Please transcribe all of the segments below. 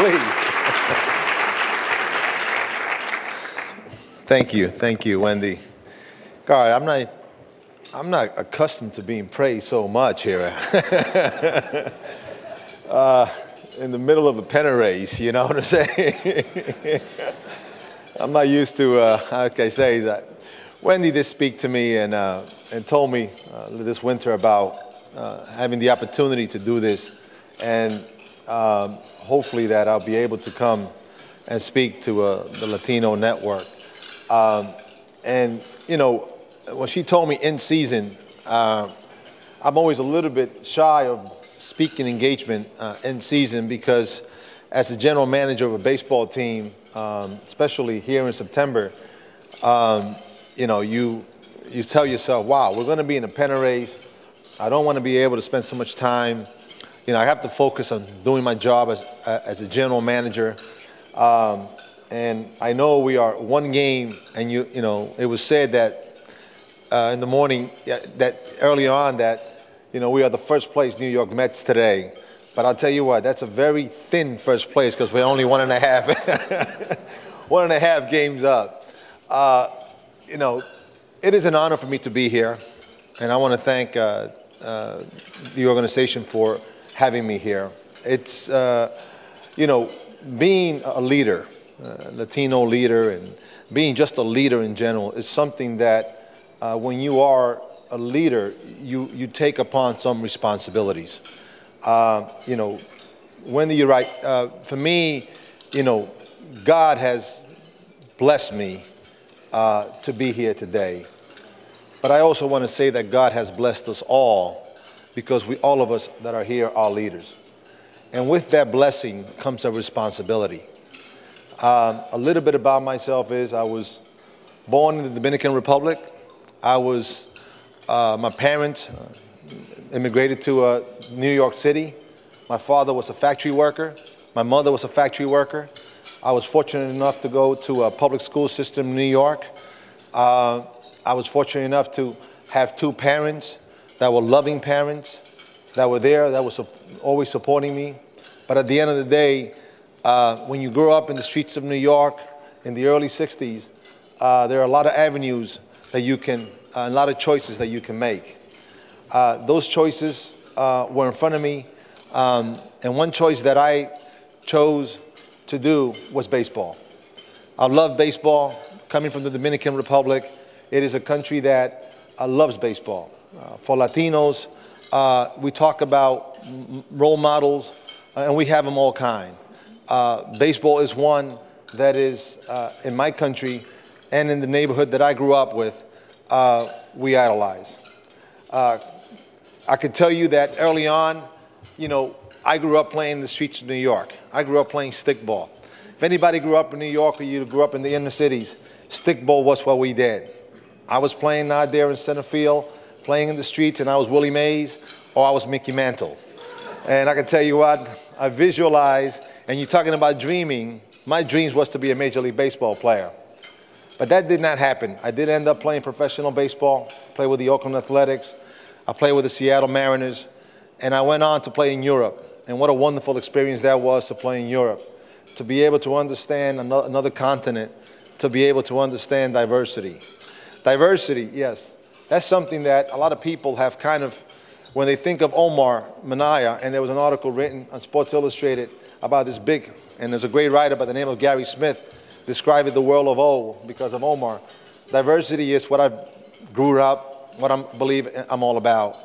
please. Thank you, Wendy. God, I'm not accustomed to being praised so much here. In the middle of a pennant race, you know what I'm saying? I'm not used to, how can I say that? Wendy did speak to me and told me this winter about having the opportunity to do this, and hopefully that I'll be able to come and speak to the Latino network. And, you know, when she told me in season, I'm always a little bit shy of speaking engagement in season, because as a general manager of a baseball team, especially here in September, you know, you tell yourself, wow, we're going to be in a pennant race. I don't want to be able to spend so much time. You know, I have to focus on doing my job as a general manager. And I know we are one game, and you know, it was said that in the morning, that early on, that, you know, we are the first place New York Mets today. But I'll tell you what, that's a very thin first place, because we're only 1.5 games up. You know, it is an honor for me to be here, and I want to thank the organization for having me here. It's, you know, being a leader, Latino leader, and being just a leader in general is something that when you are a leader, you take upon some responsibilities. You know, Wendy, you're right. For me, you know, God has blessed me to be here today. But I also want to say that God has blessed us all, because all of us that are here are leaders. And with that blessing comes a responsibility. A little bit about myself is I was born in the Dominican Republic. My parents immigrated to New York City. My father was a factory worker. My mother was a factory worker. I was fortunate enough to go to a public school system in New York. I was fortunate enough to have two parents that were loving parents, that were there, that was always supporting me. But at the end of the day, when you grow up in the streets of New York in the early 60s, there are a lot of avenues that you can, a lot of choices that you can make. Those choices were in front of me, and one choice that I chose to do was baseball. I love baseball. Coming from the Dominican Republic, it is a country that loves baseball. For Latinos, we talk about role models, and we have them all kind. Baseball is one that is, in my country and in the neighborhood that I grew up with, we idolize. I could tell you that early on, you know, I grew up playing in the streets of New York. I grew up playing stickball. If anybody grew up in New York, or you grew up in the inner cities, stickball was what we did. I was playing out there in center field, playing in the streets, and I was Willie Mays, or I was Mickey Mantle. And I can tell you what, I visualize, and you're talking about dreaming, my dreams was to be a Major League Baseball player. But that did not happen. I did end up playing professional baseball, played with the Oakland Athletics, I played with the Seattle Mariners, and I went on to play in Europe. And what a wonderful experience that was, to play in Europe, to be able to understand another continent, to be able to understand diversity. Diversity, yes, that's something that a lot of people have kind of, when they think of Omar Minaya, and there was an article written on Sports Illustrated about this big, and there's a great writer by the name of Gary Smith describing the world of O because of Omar. Diversity is what I grew up, what I believe I'm all about.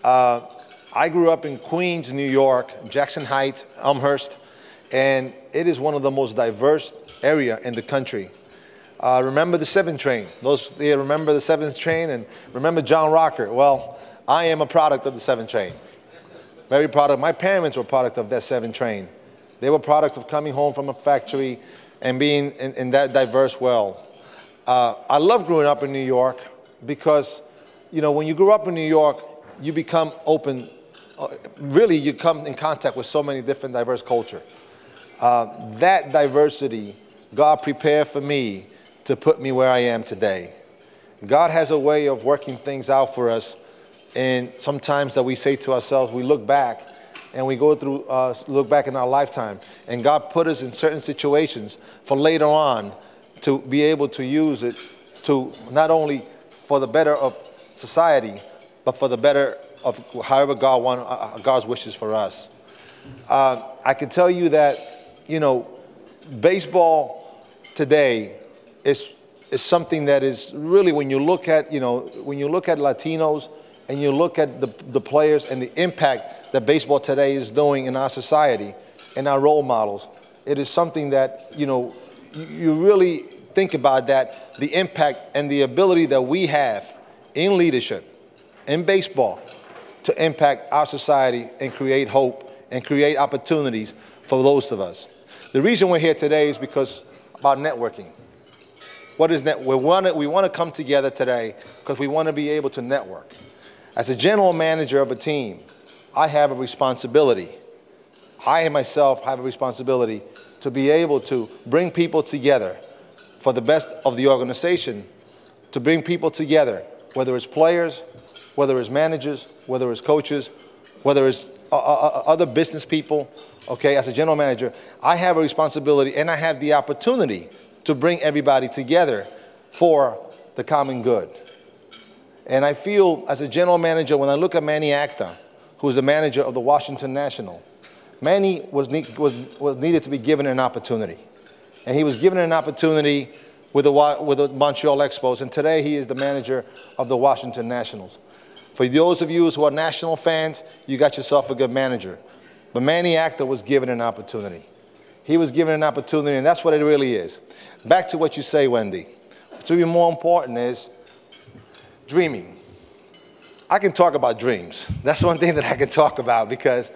I grew up in Queens, New York, Jackson Heights, Elmhurst, and it is one of the most diverse area in the country. Remember the 7 train? Those here remember the 7th train, and remember John Rocker? Well, I am a product of the 7 train. Very proud of, my parents were a product of that 7 train. They were products of coming home from a factory and being in that diverse world. I love growing up in New York because, you know, when you grew up in New York, you become open, really you come in contact with so many different diverse culture. That diversity, God prepared for me to put me where I am today. God has a way of working things out for us, and sometimes that we say to ourselves, we look back and we go through, look back in our lifetime, and God put us in certain situations for later on to be able to use it to not only for the better of society, but for the better of however God's wishes for us. I can tell you that, you know, baseball today is something that is really, when you look at, you know, when you look at Latinos and you look at the players and the impact that baseball today is doing in our society and our role models, it is something that, you know, you really think about that, the impact and the ability that we have in leadership, in baseball, to impact our society and create hope and create opportunities for those of us. The reason we're here today is because about networking. What is net? We want to come together today because we want to be able to network. As a general manager of a team, I have a responsibility. I myself have a responsibility to be able to bring people together for the best of the organization, to bring people together, whether it's players, whether it's managers, whether it's coaches, whether it's other business people. Okay, as a general manager, I have a responsibility and I have the opportunity to bring everybody together for the common good. And I feel as a general manager, when I look at Manny Acta, who is the manager of the Washington National, Manny was needed to be given an opportunity. And he was given an opportunity with the Montreal Expos, and today he is the manager of the Washington Nationals. For those of you who are National fans, you got yourself a good manager. But Manny Acta was given an opportunity. He was given an opportunity, and that's what it really is. Back to what you say, Wendy. What's even more important is dreaming. I can talk about dreams. That's one thing that I can talk about because,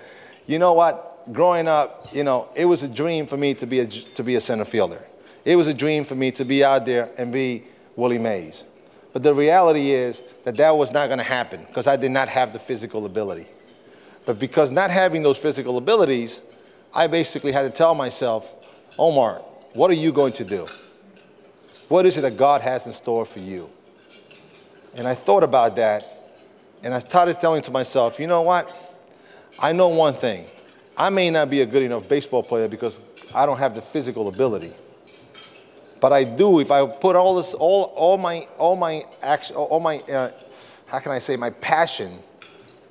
you know what? Growing up, you know, it was a dream for me to be a center fielder. It was a dream for me to be out there and be Willie Mays. But the reality is that was not going to happen because I did not have the physical ability. But because not having those physical abilities, I basically had to tell myself, Omar, what are you going to do? What is it that God has in store for you? And I thought about that, and I started telling to myself, you know what? I know one thing. I may not be a good enough baseball player because I don't have the physical ability. But I do, if I put all my how can I say, my passion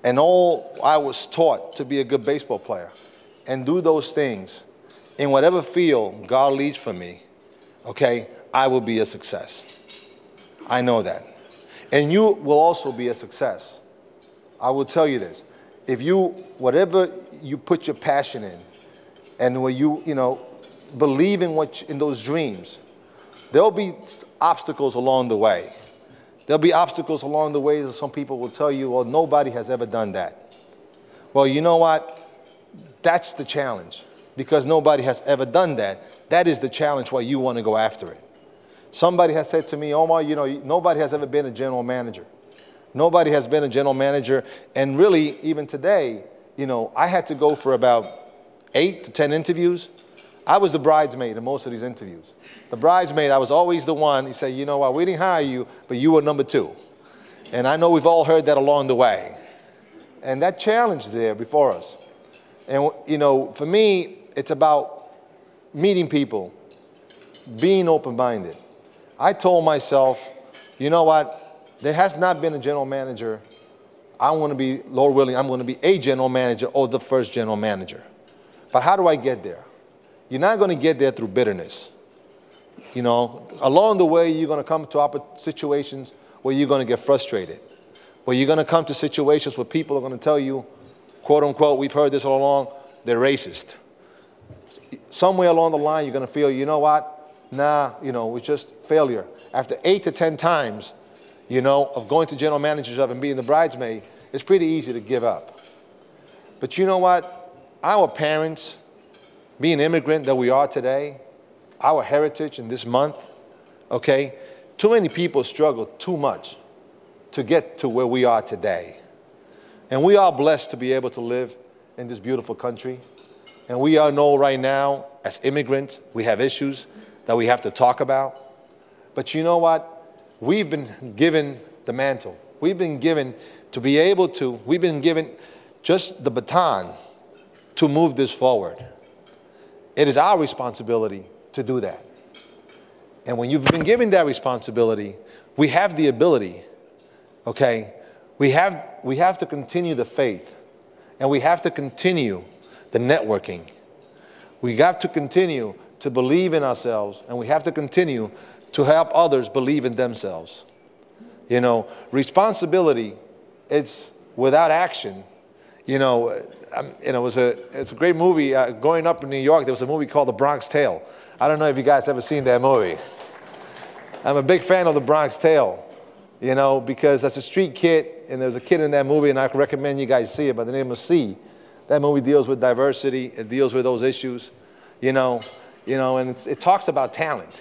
and all I was taught to be a good baseball player and do those things in whatever field God leads for me, okay, I will be a success. I know that. And you will also be a success. I will tell you this. If you, whatever you put your passion in and when you know, believe in those dreams, there'll be obstacles along the way. There'll be obstacles along the way that some people will tell you, well, nobody has ever done that. Well, you know what? That's the challenge. Because nobody has ever done that. That is the challenge why you want to go after it. Somebody has said to me, Omar, you know, nobody has ever been a general manager. Nobody has been a general manager. And really, even today, you know, I had to go for about 8 to 10 interviews. I was the bridesmaid in most of these interviews. The bridesmaid, I was always the one. He said, you know what, we didn't hire you, but you were number 2. And I know we've all heard that along the way. And that challenge there before us. And, you know, for me, it's about meeting people, being open-minded. I told myself, you know what, there has not been a general manager. I want to be, Lord willing, I'm going to be a general manager or the first general manager. But how do I get there? You're not going to get there through bitterness. You know, along the way, you're going to come to situations where you're going to get frustrated, where you're going to come to situations where people are going to tell you, quote unquote, we've heard this all along, they're racist. Somewhere along the line, you're going to feel, you know what, nah, you know, it's just failure. After 8 to 10 times, you know, of going to general manager's job and being the bridesmaid, it's pretty easy to give up. But you know what, our parents, being immigrant that we are today, our heritage in this month, okay, too many people struggle too much to get to where we are today. And we are blessed to be able to live in this beautiful country. And we all know right now, as immigrants, we have issues that we have to talk about. But you know what? We've been given the mantle. We've been given to be able to, we've been given just the baton to move this forward. It is our responsibility to do that. And when you've been given that responsibility, we have the ability, okay? We have to continue the faith, and we have to continue the networking. We have to continue to believe in ourselves, and we have to continue to help others believe in themselves. You know, responsibility, it's without action. You know, it's a great movie. Growing up in New York, there was a movie called The Bronx Tale. I don't know if you guys ever seen that movie. I'm a big fan of The Bronx Tale, you know, because as a street kid, and there's a kid in that movie, and I recommend you guys see it by the name of C. That movie deals with diversity. It deals with those issues, you know, and it talks about talent.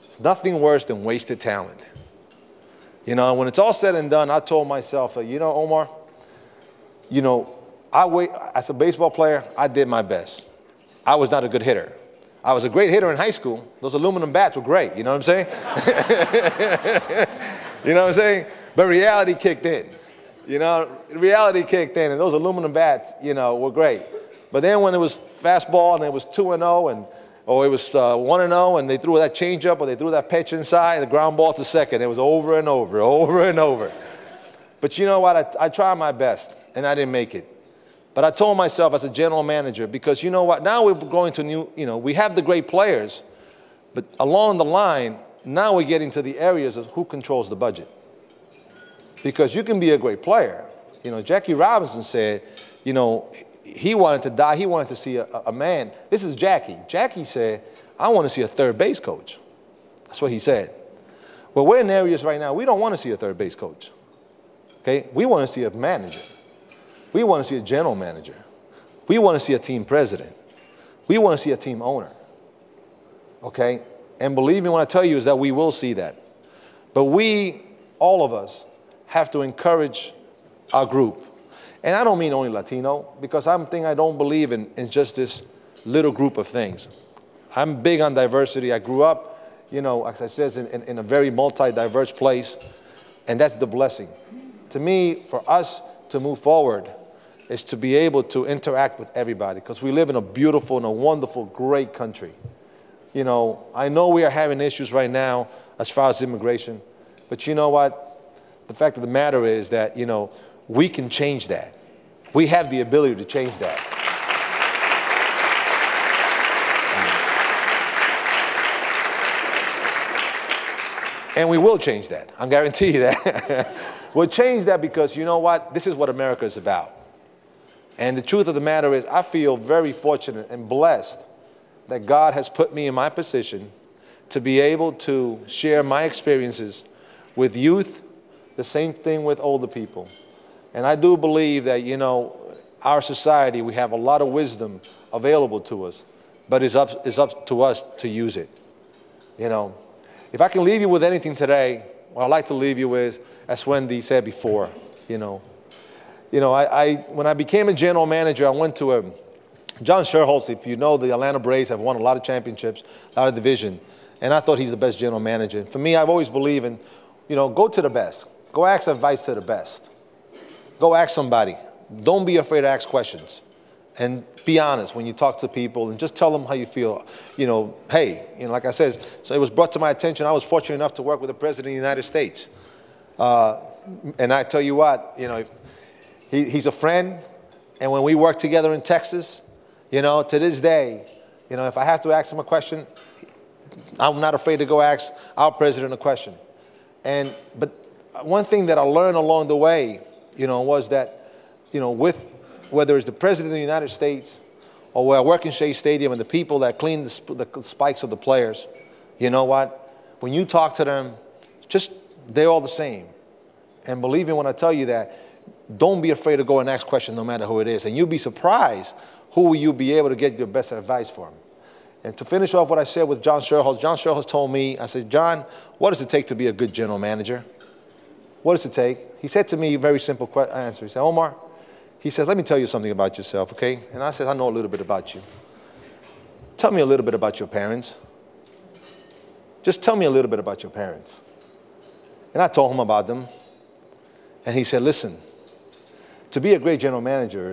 It's nothing worse than wasted talent. You know, when it's all said and done, I told myself, you know, Omar, you know, as a baseball player, I did my best. I was not a good hitter. I was a great hitter in high school. Those aluminum bats were great, you know what I'm saying? You know what I'm saying? But reality kicked in. You know, reality kicked in, and those aluminum bats, you know, were great. But then when it was fastball and it was 2-0, or it was 1-0, and they threw that changeup, or they threw that pitch inside, the ground ball to second, it was over and over, over and over. But you know what? I tried my best, and I didn't make it. But I told myself as a general manager, because you know what? Now we're going to new, you know, we have the great players, but along the line, now we're getting to the areas of who controls the budget. Because you can be a great player. You know, Jackie Robinson said, you know, he wanted to die. He wanted to see a man. This is Jackie. Jackie said, I want to see a third base coach. That's what he said. Well, we're in areas right now, we don't want to see a third base coach. Okay? We want to see a manager. We want to see a general manager. We want to see a team president. We want to see a team owner. Okay? And believe me when I tell you is that we will see that. But we, all of us, have to encourage our group. And I don't mean only Latino, because I don't believe in just this little group of things. I'm big on diversity. I grew up, you know, as I said, in a very multi-diverse place, and that's the blessing. To me, for us to move forward is to be able to interact with everybody, because we live in a beautiful and a wonderful, great country. You know, I know we are having issues right now as far as immigration, but you know what? The fact of the matter is that, you know, we can change that. We have the ability to change that. And we will change that. I guarantee you that. We'll change that because, you know what? This is what America is about. And the truth of the matter is, I feel very fortunate and blessed that God has put me in my position to be able to share my experiences with youth, the same thing with older people. And I do believe that, you know, our society, we have a lot of wisdom available to us, but it's up to us to use it. You know, if I can leave you with anything today, what I'd like to leave you with, as Wendy said before, you know, when I became a general manager, I went to John Sherholtz. If you know, the Atlanta Braves have won a lot of championships, a lot of division, and I thought he's the best general manager. For me, I've always believed in, you know, go to the best. Go ask advice to the best. Go ask somebody. Don't be afraid to ask questions. And be honest when you talk to people, and just tell them how you feel. You know, hey, you know, like I said, so it was brought to my attention. I was fortunate enough to work with the President of the United States. And I tell you what, you know, he's a friend. And when we work together in Texas, you know, to this day, you know, if I have to ask him a question, I'm not afraid to go ask our president a question. But one thing that I learned along the way, you know, was that, you know, whether it's the President of the United States or where I work in Shea Stadium and the people that clean the spikes of the players, you know what? When you talk to them, they're all the same. And believe me when I tell you that, don't be afraid to go and ask questions no matter who it is. And you'll be surprised who will you be able to get your best advice from. And to finish off what I said with John Sherholtz told me, I said, John, what does it take to be a good general manager? What does it take? He said to me a very simple answer. He said, Omar, he says, let me tell you something about yourself, okay? And I said, I know a little bit about you. Tell me a little bit about your parents. Just tell me a little bit about your parents. And I told him about them. And he said, listen, to be a great general manager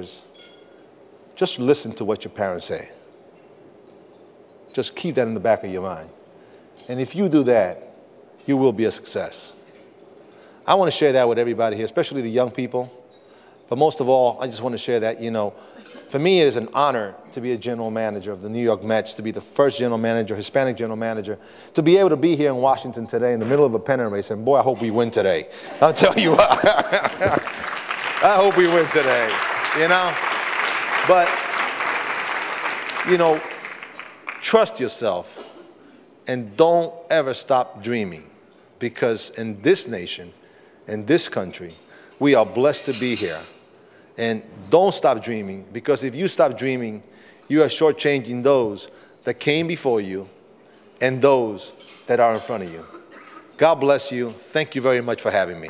just listen to what your parents say. Just keep that in the back of your mind. And if you do that, you will be a success. I want to share that with everybody here, especially the young people. But most of all, I just want to share that, you know, for me it is an honor to be a general manager of the New York Mets, to be the first general manager, Hispanic general manager, to be able to be here in Washington today in the middle of a pennant race. And boy, I hope we win today. I'll tell you what. I hope we win today, you know. But, you know, trust yourself and don't ever stop dreaming, because in this nation, in this country, we are blessed to be here. And don't stop dreaming, because if you stop dreaming, you are shortchanging those that came before you and those that are in front of you. God bless you. Thank you very much for having me.